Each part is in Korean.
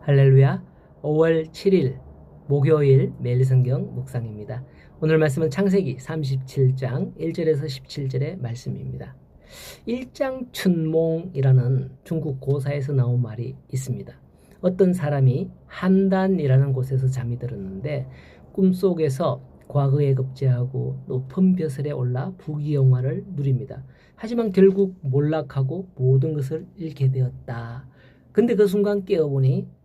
할렐루야. 5월 7일 목요일 매일 성경 묵상입니다. 오늘 말씀은 창세기 37장 1절에서 17절의 말씀입니다. 일장춘몽이라는 중국 고사에서 나온 말이 있습니다. 어떤 사람이 한단이라는 곳에서 잠이 들었는데 꿈속에서 과거에 급제하고 높은 벼슬에 올라 부귀영화를 누립니다. 하지만 결국 몰락하고 모든 것을 잃게 되었다. 근데 그 순간 깨어보니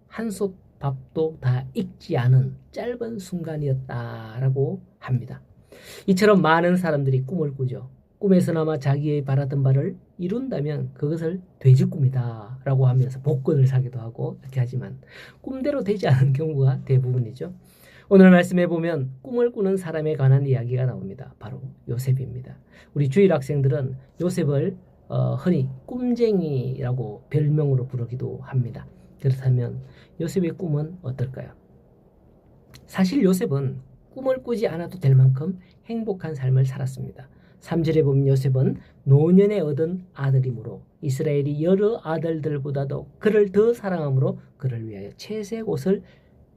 한솥 밥도 다 익지 않은 짧은 순간이었다라고 합니다. 이처럼 많은 사람들이 꿈을 꾸죠. 꿈에서나마 자기의 바라던 바를 이룬다면 그것을 돼지꿈이다 라고 하면서 복권을 사기도 하고 이렇게 하지만 꿈대로 되지 않은 경우가 대부분이죠. 오늘 말씀해 보면 꿈을 꾸는 사람에 관한 이야기가 나옵니다. 바로 요셉입니다. 우리 주일 학생들은 요셉을 흔히 꿈쟁이라고 별명으로 부르기도 합니다. 그렇다면 요셉의 꿈은 어떨까요? 사실 요셉은 꿈을 꾸지 않아도 될 만큼 행복한 삶을 살았습니다. 3절에 보면 요셉은 노년에 얻은 아들이므로 이스라엘이 여러 아들들보다도 그를 더 사랑함으로 그를 위하여 채색 옷을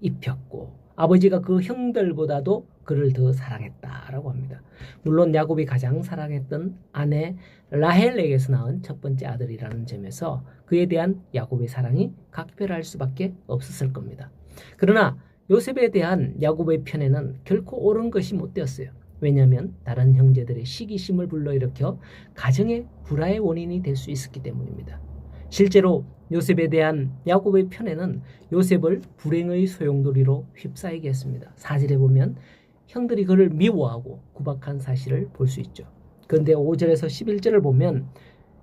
입혔고 아버지가 그 형들보다도 그를 더 사랑했다라고 합니다. 물론 야곱이 가장 사랑했던 아내 라헬에게서 낳은 첫 번째 아들이라는 점에서 그에 대한 야곱의 사랑이 각별할 수밖에 없었을 겁니다. 그러나 요셉에 대한 야곱의 편에는 결코 옳은 것이 못 되었어요. 왜냐하면 다른 형제들의 시기심을 불러일으켜 가정의 불화의 원인이 될 수 있었기 때문입니다. 실제로 요셉에 대한 야곱의 편에는 요셉을 불행의 소용돌이로 휩싸이게 했습니다. 4절에 보면 형들이 그를 미워하고 구박한 사실을 볼 수 있죠. 그런데 5절에서 11절을 보면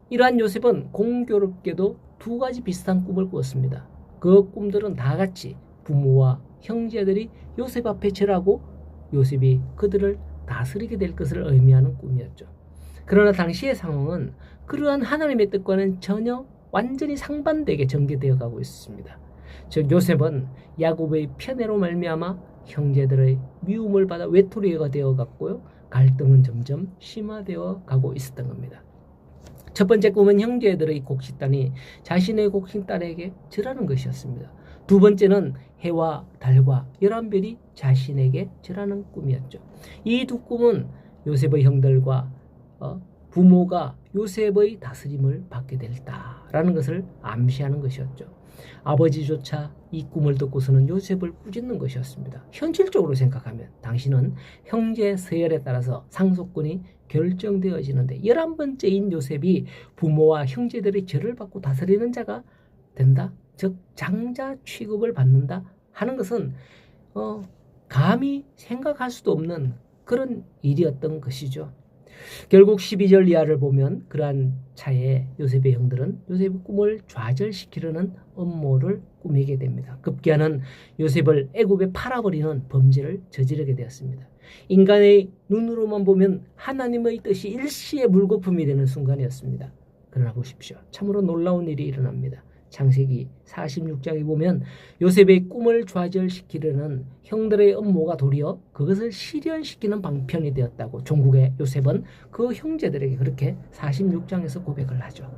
이러한 요셉은 공교롭게도 두 가지 비슷한 꿈을 꾸었습니다. 그 꿈들은 다 같이 부모와 형제들이 요셉 앞에 절하고 요셉이 그들을 다스리게 될 것을 의미하는 꿈이었죠. 그러나 당시의 상황은 그러한 하나님의 뜻과는 전혀 완전히 상반되게 전개되어 가고 있습니다. 즉 요셉은 야곱의 편애로 말미암아 형제들의 미움을 받아 외톨이가 되어 갔고요. 갈등은 점점 심화되어 가고 있었던 겁니다. 첫 번째 꿈은 형제들의 곡식단이 자신의 곡식단에게 절하는 것이었습니다. 두 번째는 해와 달과 11별이 자신에게 절하는 꿈이었죠. 이 두 꿈은 요셉의 형들과 부모가 요셉의 다스림을 받게 됐다라는 것을 암시하는 것이었죠. 아버지조차 이 꿈을 듣고서는 요셉을 꾸짖는 것이었습니다. 현실적으로 생각하면 당신은 형제 서열에 따라서 상속권이 결정되어지는데 11번째인 요셉이 부모와 형제들의 절을 받고 다스리는 자가 된다? 즉 장자 취급을 받는다 하는 것은 감히 생각할 수도 없는 그런 일이었던 것이죠. 결국 12절 이하를 보면 그러한 차에 요셉의 형들은 요셉의 꿈을 좌절시키려는 음모를 꾸미게 됩니다. 급기야는 요셉을 애굽에 팔아버리는 범죄를 저지르게 되었습니다. 인간의 눈으로만 보면 하나님의 뜻이 일시에 물거품이 되는 순간이었습니다. 그러나 보십시오. 참으로 놀라운 일이 일어납니다. 창세기 46장에 보면 요셉의 꿈을 좌절시키려는 형들의 음모가 도리어 그것을 실현시키는 방편이 되었다고 종국의 요셉은 그 형제들에게 그렇게 46장에서 고백을 하죠.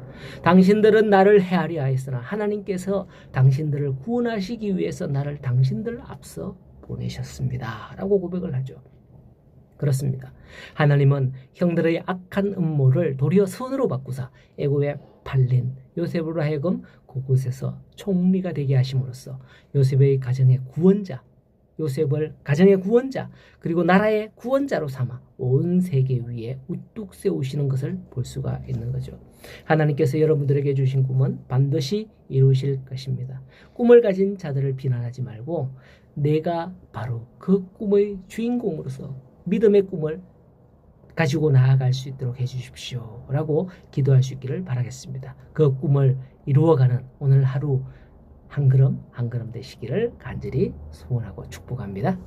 당신들은 나를 해하려 하였으나 하나님께서 당신들을 구원하시기 위해서 나를 당신들 앞서 보내셨습니다. 라고 고백을 하죠. 그렇습니다. 하나님은 형들의 악한 음모를 도리어 선으로 바꾸사 애굽에 팔린 요셉으로 하여금 그곳에서 총리가 되게 하심으로써 요셉의 가정의 구원자, 요셉을 가정의 구원자 그리고 나라의 구원자로 삼아 온 세계 위에 우뚝 세우시는 것을 볼 수가 있는 거죠. 하나님께서 여러분들에게 주신 꿈은 반드시 이루실 것입니다. 꿈을 가진 자들을 비난하지 말고 내가 바로 그 꿈의 주인공으로서 믿음의 꿈을 가지고 나아갈 수 있도록 해주십시오 라고 기도할 수 있기를 바라겠습니다. 그 꿈을 이루어가는 오늘 하루 한 걸음 한 걸음 되시기를 간절히 소원하고 축복합니다.